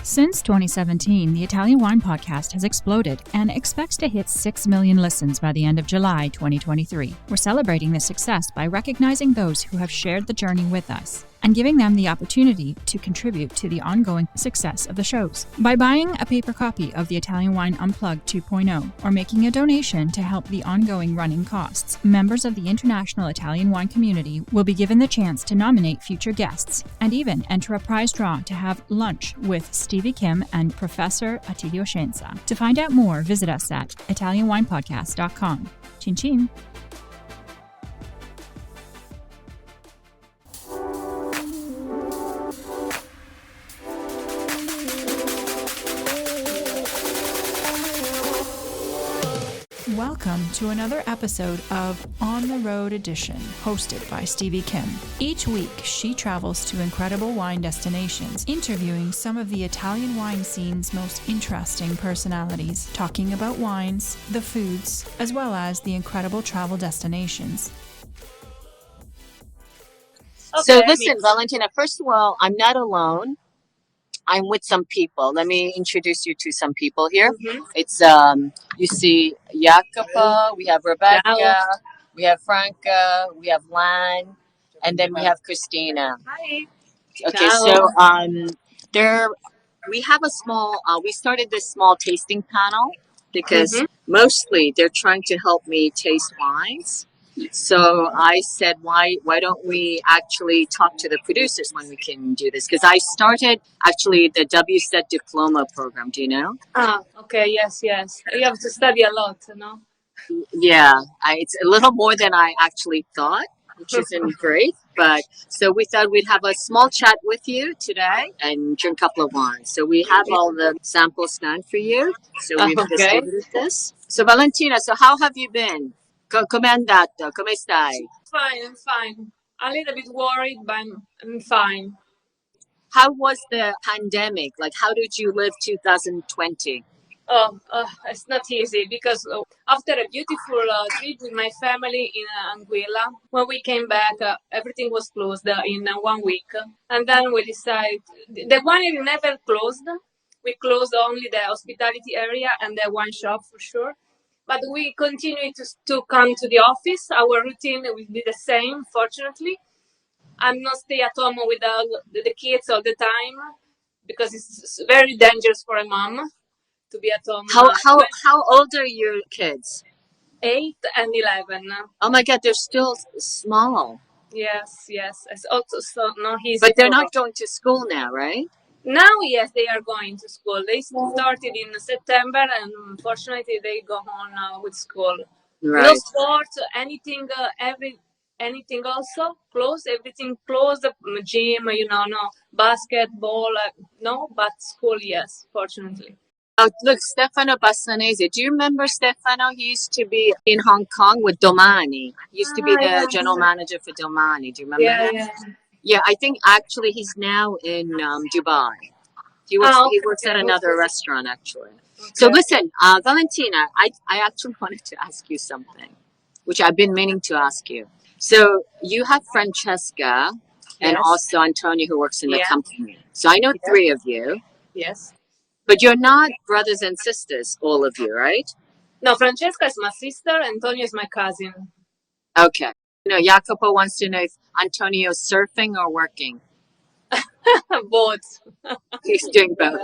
Since 2017, the Italian Wine Podcast has exploded and expects to hit 6 million listens by the end of July 2023. We're celebrating this success by recognizing those who have shared the journey with us and giving them the opportunity to contribute to the ongoing success of the shows. By buying a paper copy of the Italian Wine Unplugged 2.0 or making a donation to help the ongoing running costs, members of the international Italian wine community will be given the chance to nominate future guests and even enter a prize draw to have lunch with Stevie Kim and Professor Attilio Scienza. To find out more, visit us at italianwinepodcast.com. Chin chin! Welcome to another episode of On the Road Edition, hosted by Stevie Kim. Each week, she travels to incredible wine destinations, interviewing some of the Italian wine scene's most interesting personalities, talking about wines, the foods, as well as the incredible travel destinations. Okay, so listen, Valentina, first of all, I'm not alone. I'm with some people. Let me introduce you to some people here. Mm-hmm. It's, you see Jacopo, we have Rebecca, we have Franca, we have Lan, and then we have Christina. Hi. Okay, so we have a small, we started this small tasting panel because mostly they're trying to help me taste wines. So I said, why don't we actually talk to the producers when we can do this? Because I started actually the WSET diploma program. Do you know? Okay. Yes. You have to study a lot, no? Yeah, it's a little more than I actually thought, which isn't great. But so we thought we'd have a small chat with you today and drink a couple of wines. So we have all the samples done for you. So we've distributed this. So Valentina, so how have you been? Come è andato? Come stai? I'm fine. A little bit worried, but I'm fine. How was the pandemic? Like, how did you live 2020? It's not easy because after a beautiful trip with my family in Anguilla, when we came back, everything was closed in 1 week. And then we decided, the winery never closed. We closed only the hospitality area and the wine shop for sure. But we continue to come to the office. Our routine will be the same, fortunately. I'm not stay at home with the kids all the time because it's very dangerous for a mom to be at home. How old are your kids? 8 and 11. Oh my God, they're still small. Yes. It's also not easy. But they're not going to school now, right? Now, yes, they are going to school. They started in September, and unfortunately, they go on with school. Right. No sports, anything, anything also closed. Everything closed. Gym, no basketball, no, but school, yes, fortunately. Oh, look, Stefano Bassanese. Do you remember Stefano? He used to be in Hong Kong with Domani. He used to be the general manager for Domani. Do you remember that? Yeah. Yeah, I think actually he's now in Dubai. He works at another restaurant, actually. Okay. So listen, Valentina, I actually wanted to ask you something, which I've been meaning to ask you. So you have Francesca and also Antonio who works in the company. So I know 3 of you. Yes. But you're not brothers and sisters, all of you, right? No, Francesca is my sister, Antonio is my cousin. Okay. Jacopo wants to know if Antonio's surfing or working. Both. He's doing both.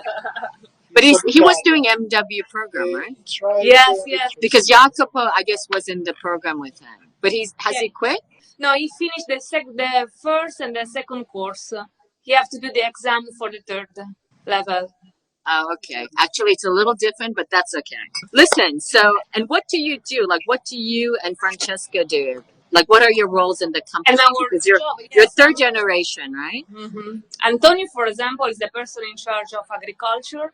But he was doing MW program, right? Yes. Because Jacopo, I guess, was in the program with him. But has he quit? No, he finished the first and the second course. He have to do the exam for the 3rd level. Oh, okay. Actually, it's a little different, but that's okay. Listen, and what do you do? Like, what do you and Francesca do? Like, what are your roles in the company? Because you're 3rd generation, right? Mm-hmm. Antonio, for example, is the person in charge of agriculture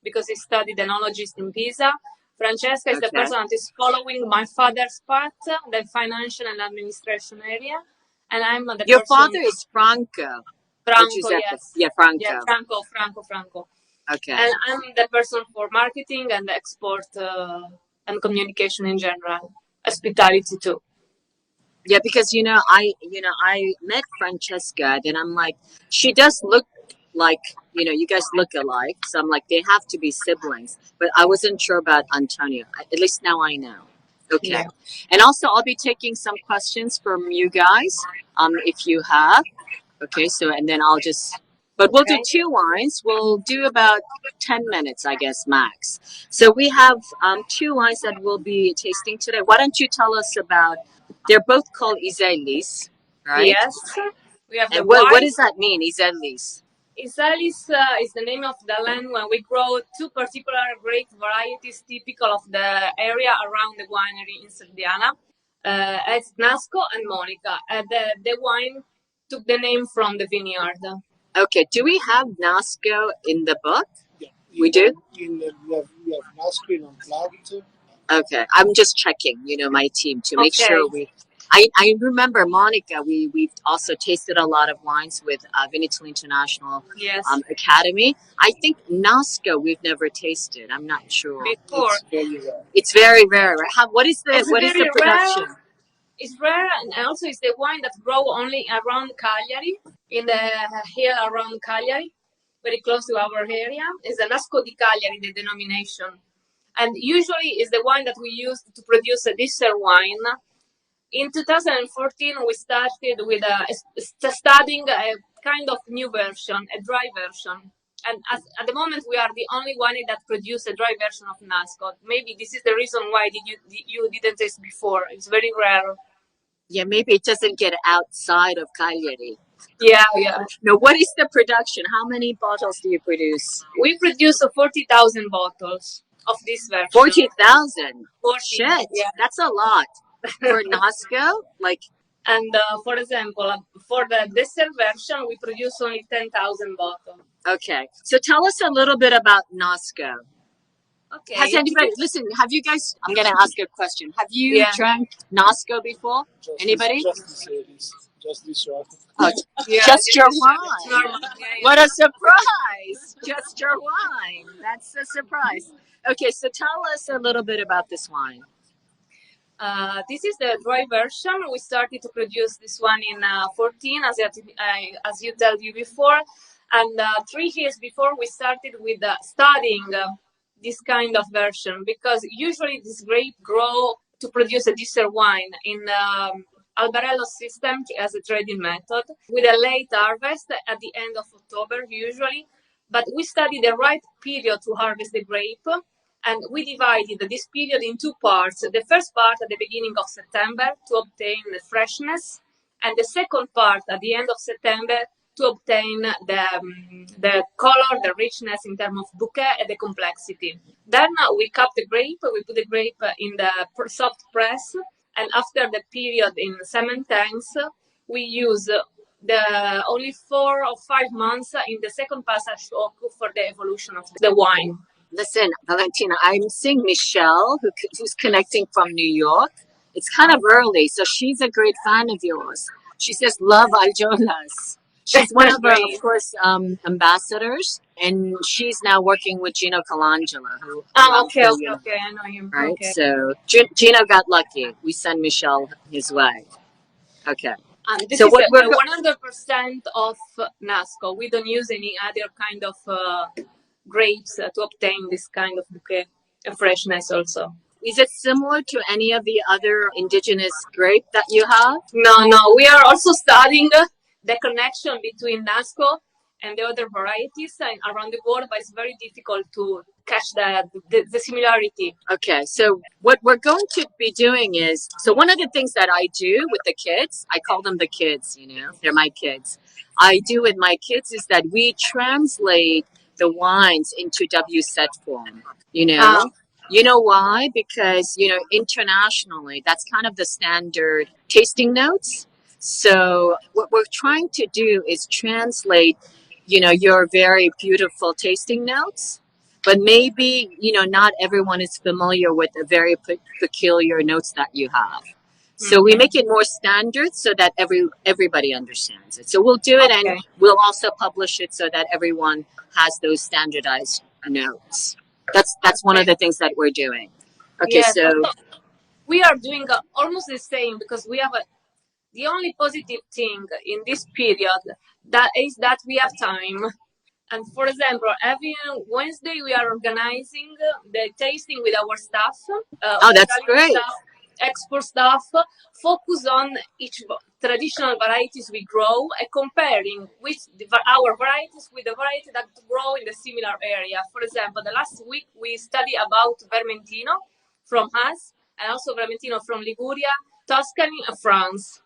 because he studied enologist in Pisa. Francesca is the person that is following my father's path, the financial and administration area. And I'm the Your father is Franco. Franco, yes. Yeah, Franco. Yeah, Franco. Okay. And I'm the person for marketing and export and communication in general. Hospitality too. Yeah, because I met Francesca, and I'm like, she does look like, you guys look alike. So I'm like, they have to be siblings. But I wasn't sure about Antonio. At least now I know. Okay. Yeah. And also, I'll be taking some questions from you guys, if you have. Okay. So, and then but we'll do Okay. 2 wines. We'll do about 10 minutes, I guess, max. So we have 2 wines that we'll be tasting today. Why don't you tell us about, they're both called Iselis, right? Yes. We have the And what white. does that mean, Iselis? Isalis is the name of the land where we grow 2 particular grape varieties typical of the area around the winery in Serdiana. It's Nasco and Monica. The wine took the name from the vineyard. Okay, do we have Nasco in the book? Yeah. We do? We have Nasco in Unplugged. Okay, I'm just checking, my team to make sure I remember Monica. We've also tasted a lot of wines with Veneto International Yes. Academy. I think Nasco we've never tasted. I'm not sure. Before. It's very rare. What is the very production? Rare. It's rare, and also it's the wine that grow only around Cagliari, in the hill around Cagliari, very close to our area. It's a Nasco di Cagliari, the denomination. And usually is the wine that we use to produce a dessert wine. In 2014, we started with studying a kind of new version, a dry version. And at the moment, we are the only winery that produce a dry version of Nasco. Maybe this is the reason why you didn't taste before. It's very rare. Yeah, maybe it doesn't get outside of Cagliari. Yeah. No, what is the production? How many bottles do you produce? We produce 40,000 bottles of this version. 40,000? 40, Shit, yeah. That's a lot. For Nasco? And for example, for the dessert version, we produce only 10,000 bottles. Okay, so tell us a little bit about Nasco. Okay. Has anybody, listen, have you guys, I'm going to ask a question. Have you drank Nasco before? Anybody? Just this one. Oh, just your wine. What a surprise. Just your wine. That's a surprise. Okay, so tell us a little bit about this wine. This is the dry version. We started to produce this one in 14, as you told you before. And 3 years before, we started with studying this kind of version, because usually this grape grow to produce a dessert wine in Albarello system as a trading method, with a late harvest at the end of October usually. But we studied the right period to harvest the grape, and we divided this period in 2 parts. The first part at the beginning of September to obtain the freshness, and the second part at the end of September to obtain the color, the richness in terms of bouquet and the complexity. Then we cut the grape, we put the grape in the soft press, and after the period in cement tanks, we use the only 4 or 5 months in the second passage to occur for the evolution of the wine. Listen, Valentina, I'm seeing Michelle, who's connecting from New York. It's kind of early, so she's a great fan of yours. She says, love Argiolas. She's one of our, of course, ambassadors, and she's now working with Gino Colangelo. Okay, I know him. Right, okay. So Gino got lucky. We send Michelle his way. Okay. This so is what we're 100% of Nasco. We don't use any other kind of grapes to obtain this kind of bouquet and freshness also. Is it similar to any of the other indigenous grape that you have? No. We are also studying the connection between Nasco and the other varieties around the world, but it's very difficult to catch the similarity. Okay, so what we're going to be doing is, so one of the things that I do with the kids, I call them the kids, they're my kids. I do with my kids is that we translate the wines into WSET form, You know why? Because, internationally, that's kind of the standard tasting notes. So what we're trying to do is translate, your very beautiful tasting notes, but maybe, not everyone is familiar with the very peculiar notes that you have. So we make it more standard so that everybody understands it. So we'll do it, and we'll also publish it so that everyone has those standardized notes. That's one of the things that we're doing. Okay, yes. So we are doing almost the same, because we have the only positive thing in this period that is that we have time. And for example, every Wednesday we are organizing the tasting with our staff. Oh, that's great. Staff, export staff, focus on each traditional varieties we grow and comparing our varieties with the variety that grow in the similar area. For example, the last week we studied about Vermentino from us and also Vermentino from Liguria, Tuscany, and France.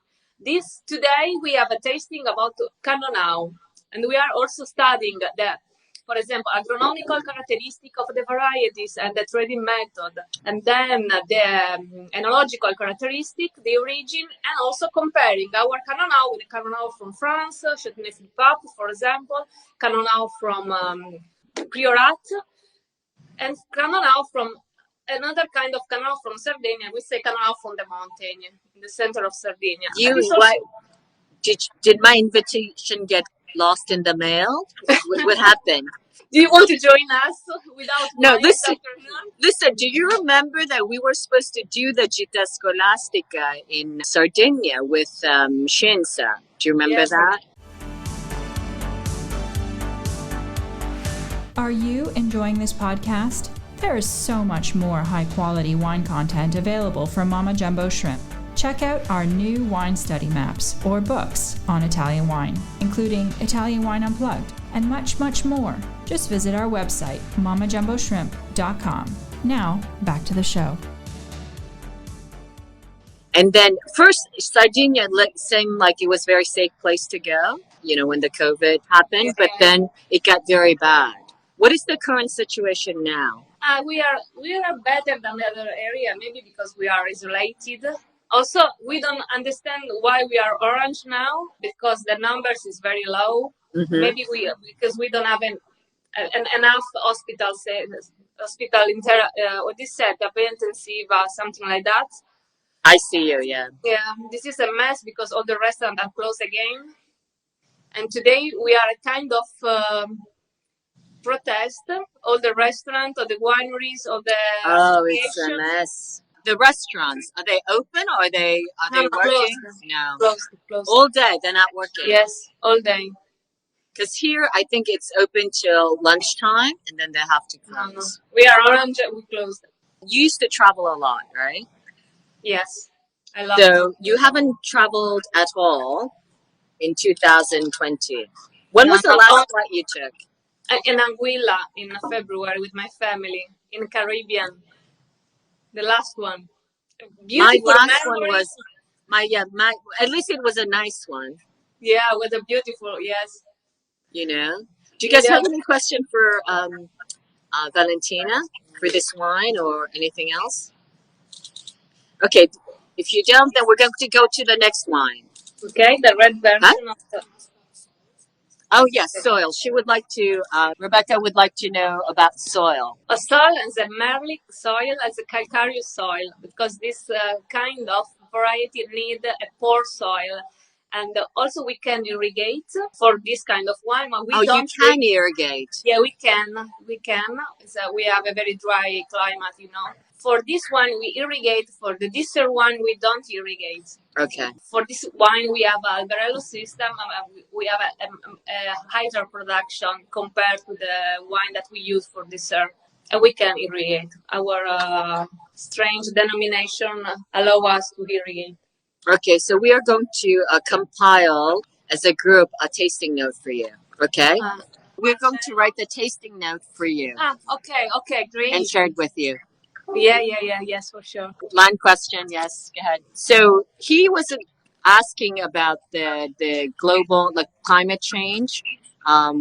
Today we have a tasting about Cannonau. And we are also studying for example, agronomical characteristic of the varieties and the trading method, and then the enological characteristic, the origin, and also comparing our Cannonau with the Cannonau from France, Châtenay-Philippap, for example, Cannonau from Priorat, and Cannonau from another kind of Cannonau from Sardinia. We say Cannonau from the mountain in the center of Sardinia. Did my invitation get lost in the mail? What happened? Do you want to join us without No, listen, do you remember that we were supposed to do the Gita Scolastica in Sardinia with Scienza? Do you remember that? Are you enjoying this podcast? There is so much more high-quality wine content available from Mama Jumbo Shrimp. Check out our new wine study maps or books on Italian wine, including Italian Wine Unplugged, and much, much more. Just visit our website, mamajumboshrimp.com. Now, back to the show. And then first, Sardinia seemed like it was a very safe place to go, when the COVID happened, but then it got very bad. What is the current situation now? We are better than the other area, maybe because we are isolated. Also, we don't understand why we are orange now, because the numbers is very low. Mm-hmm. Maybe because we don't have enough hospitals, what is said, intensive, something like that. I see you, yeah. Yeah, this is a mess because all the restaurants are closed again. And today we are a kind of protest. All the restaurants, all the wineries, all the it's a mess. The restaurants, are they open or are they working? Closed. No. Closed. All day, they're not working? Yes, all day. Because here, I think it's open till lunchtime and then they have to close. No. We are orange, we closed. You used to travel a lot, right? Yes, I love it. So you haven't traveled at all in 2020. When was the last flight you took? In Anguilla in February with my family in the Caribbean. The last one. Beautiful my last memories. One was at least it was a nice one. Yeah, it was a beautiful, yes. Do you guys have any question for Valentina for this wine or anything else? Okay, if you don't, then we're going to go to the next wine. Okay, the red version of the... Oh, yes, soil. She would like to, Rebecca would like to know about soil. A soil is a Merlic soil, as a calcareous soil, because this kind of variety need a poor soil. And also we can irrigate for this kind of wine. You can irrigate? Yeah, we can. So we have a very dry climate, For this one, we irrigate. For the dessert one, we don't irrigate. Okay. For this wine, we have an Albarello system. We have a higher production compared to the wine that we use for dessert. And we can irrigate. Our strange denomination allow us to irrigate. Okay, so we are going to compile as a group a tasting note for you. Okay? We're going to write the tasting note for you. Okay, great. And share it with you. Yeah, yes, for sure. Line question, yes, go ahead. So he was asking about the global climate change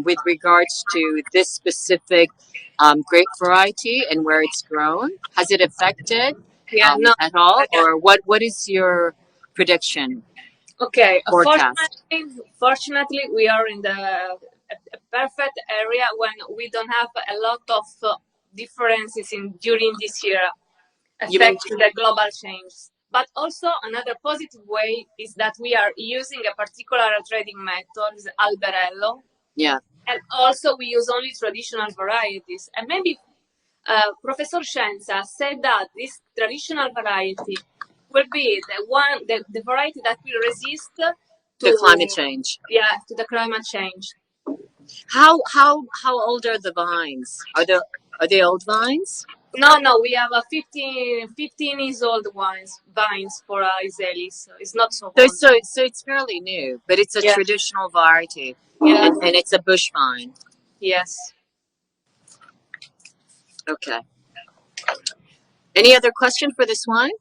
with regards to this specific grape variety and where it's grown. Has it affected at all? Or what is your prediction? Okay, forecast? Fortunately, we are in the perfect area when we don't have a lot of differences during this year affecting the global change. But also another positive way is that we are using a particular trading method, Albarello. Yeah. And also we use only traditional varieties. And maybe Professor Scienza said that this traditional variety will be the variety that will resist to the climate change. Yeah, to the climate change. How old are the vines? Are they old vines? No, we have a 15 years old vines for Iseli, so it's not so old. So it's fairly new, but it's a traditional variety, and it's a bush vine. Yes. Okay. Any other question for this wine?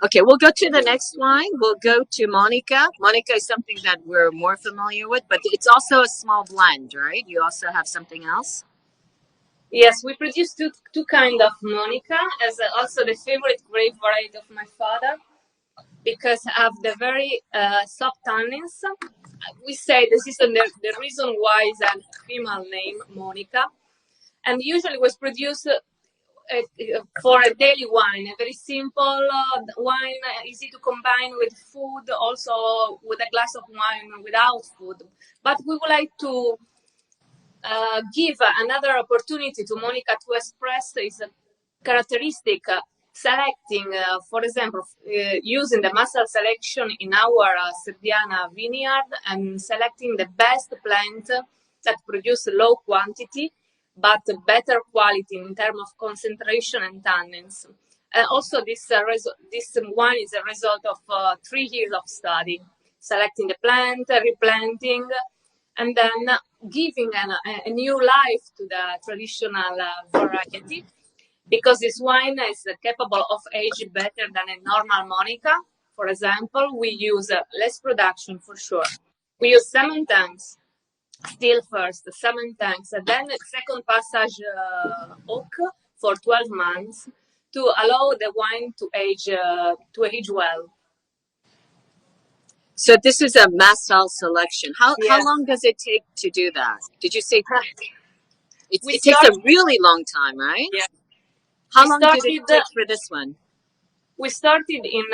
Okay, we'll go to the next wine. We'll go to Monica. Monica is something that we're more familiar with, but it's also a small blend, right? You also have something else? Yes, we produce two kind of Monica, as also the favorite grape variety of my father, because of the very soft tannins. We say this is the reason why is a female name, Monica, and usually was produced for a daily wine, a very simple wine, easy to combine with food, also with a glass of wine without food. But we would like to give another opportunity to Monica to express its characteristic, selecting, for example, using the muscle selection in our Serdiana vineyard and selecting the best plant that produce low quantity but better quality in terms of concentration and tannins. Also, this wine is a result of 3 years of study, selecting the plant, replanting, and then giving a new life to the traditional variety, because this wine is capable of aging better than a normal Monica. For example, we use less production for sure. We use cement tanks, still first, cement tanks, and then second passage oak for 12 months to allow the wine to age well. So this is a Massal selection. How long does it take to do that? Did you say it takes a really long time, right? Yeah. How long did it take for this one? We started in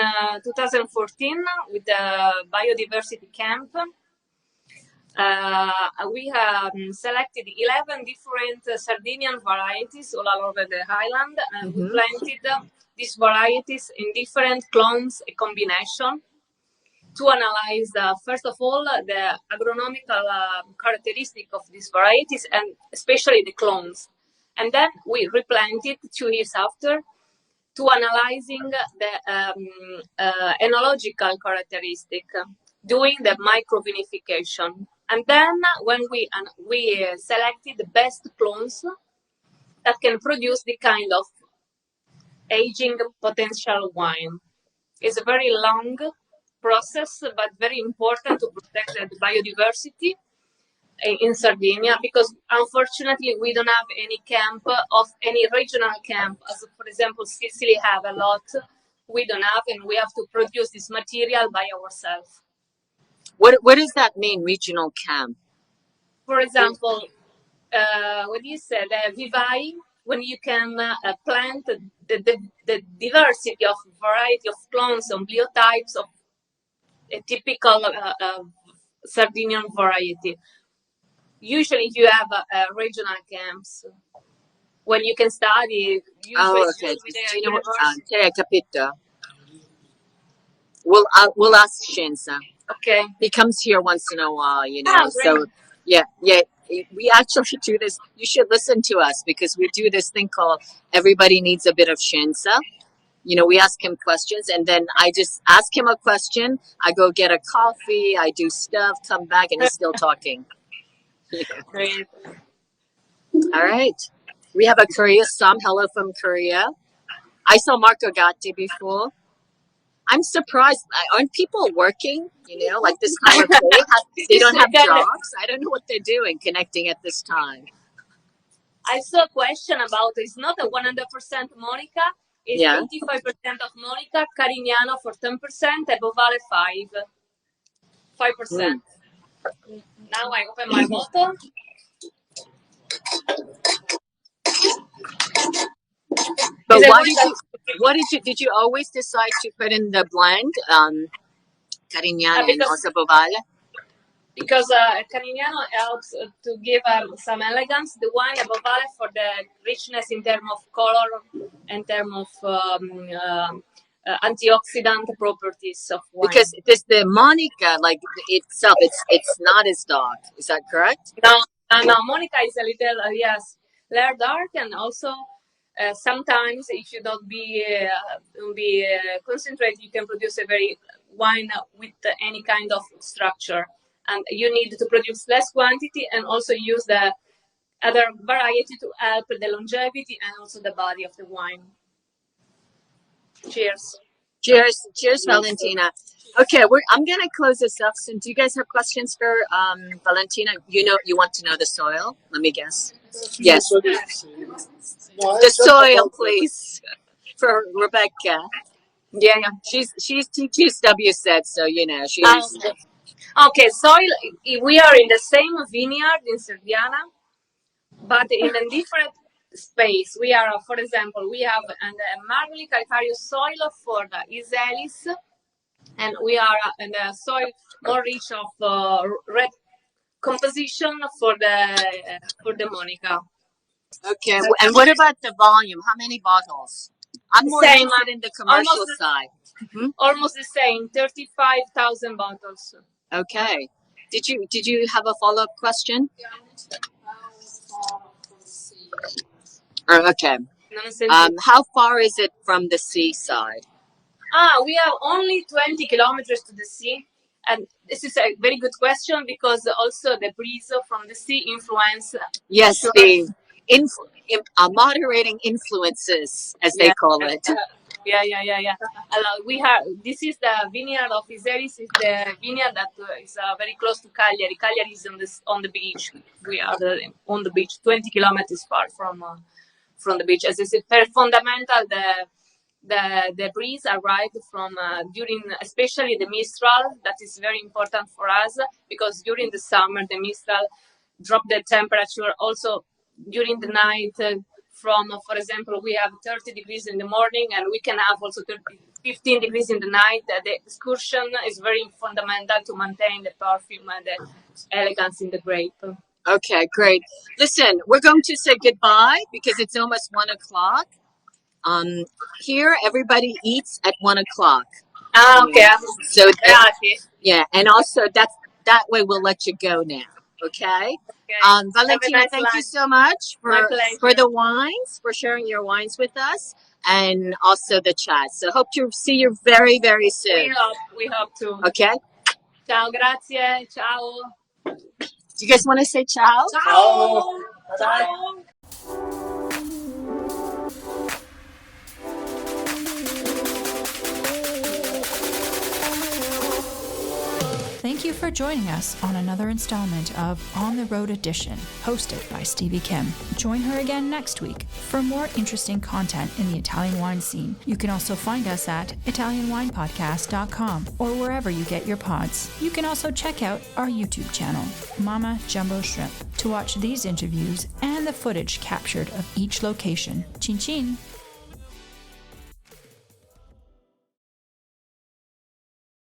2014 with the biodiversity camp. We have selected 11 different Sardinian varieties all over the island, and we planted these varieties in different clones and combination to analyze, first of all, the agronomical characteristic of these varieties, and especially the clones. And then we replanted 2 years after to analyzing the enological characteristic, doing the microvinification. And then when we selected the best clones that can produce the kind of aging potential wine. It's a very long process, but very important to protect the biodiversity in Sardinia, because unfortunately we don't have any camp of any regional camp, as for example Sicily have a lot. We don't have, and we have to produce this material by ourselves. What does that mean, regional camp? For example, what you said, vivai, when you can plant the diversity of variety of clones and biotypes of a typical Sardinian variety. Usually you have regional camps when you can study. Okay. Capito. We'll ask Shensa. Okay. He comes here once in a while, so yeah. We actually do this. You should listen to us, because we do this thing called Everybody Needs a Bit of Shensa. We ask him questions, and then I just ask him a question. I go get a coffee. I do stuff, come back, and he's still talking. Great. All right. We have a Korea Sam. Hello from Korea. I saw Marco Gatti before. I'm surprised. Aren't people working, like this time of day? They don't have jobs. I don't know what they're doing connecting at this time. I saw a question about, it's not a 100% Monica. It's 85% of Monica, Carignano for 10%, and Bovale 5%. Now I open my bottle. But did you always decide to put in the blend, Carignano and also Bovale? Because Carignano helps to give some elegance. The wine, Bovale, for the richness in terms of color, in terms of antioxidant properties of wine. Because the Monica, like itself, it's not as dark. Is that correct? No, Monica is a little, yes, layer dark, and also sometimes if you don't be concentrated, you can produce a very wine with any kind of structure, and you need to produce less quantity and also use the other variety to help the longevity and also the body of the wine. Cheers. Cheers, Valentina. Okay, I'm gonna close this up soon. Do you guys have questions for Valentina? You want to know the soil? Let me guess. Yes. The soil, please, for Rebecca. Yeah. She's TQSW said so. She's. Okay, soil. We are in the same vineyard in Serdiana, but in a different space. We are, for example, we have a marly calcareous soil for the Iselis, and we are in the soil more rich of red composition for the Monica. Okay, and what about the volume? How many bottles? I'm more interested in the commercial side. Almost the same, 35,000 bottles. Okay. Did you have a follow-up question? Okay. How far is it from the seaside? We have only 20 kilometers to the sea. And this is a very good question because also the breeze from the sea influence. Yes, the moderating influences, as they call it. Yeah. This is the vineyard of Iselis. Is the vineyard that is very close to Cagliari. Cagliari is on the beach. We are on the beach, 20 kilometers far from the beach. As I said, very fundamental. The breeze arrived from during, especially the Mistral. That is very important for us because during the summer the Mistral drop the temperature. Also during the night, for example, we have 30 degrees in the morning, and we can have also 15 degrees in the night. The excursion is very fundamental to maintain the perfume and the elegance in the grape. Okay, great. Listen, we're going to say goodbye because it's almost 1 o'clock. Here, everybody eats at 1 o'clock. Okay. So yeah, and also that way we'll let you go now. Okay. Valentina, thank you so much for the wines, for sharing your wines with us, and also the chat. So hope to see you very, very soon. We hope to. Okay. Ciao, grazie. Ciao. Do you guys want to say ciao? Ciao. Ciao. Thank you for joining us on another installment of On the Road Edition, hosted by Stevie Kim. Join her again next week for more interesting content in the Italian wine scene. You can also find us at ItalianWinePodcast.com or wherever you get your pods. You can also check out our YouTube channel, Mama Jumbo Shrimp, to watch these interviews and the footage captured of each location. Chin chin!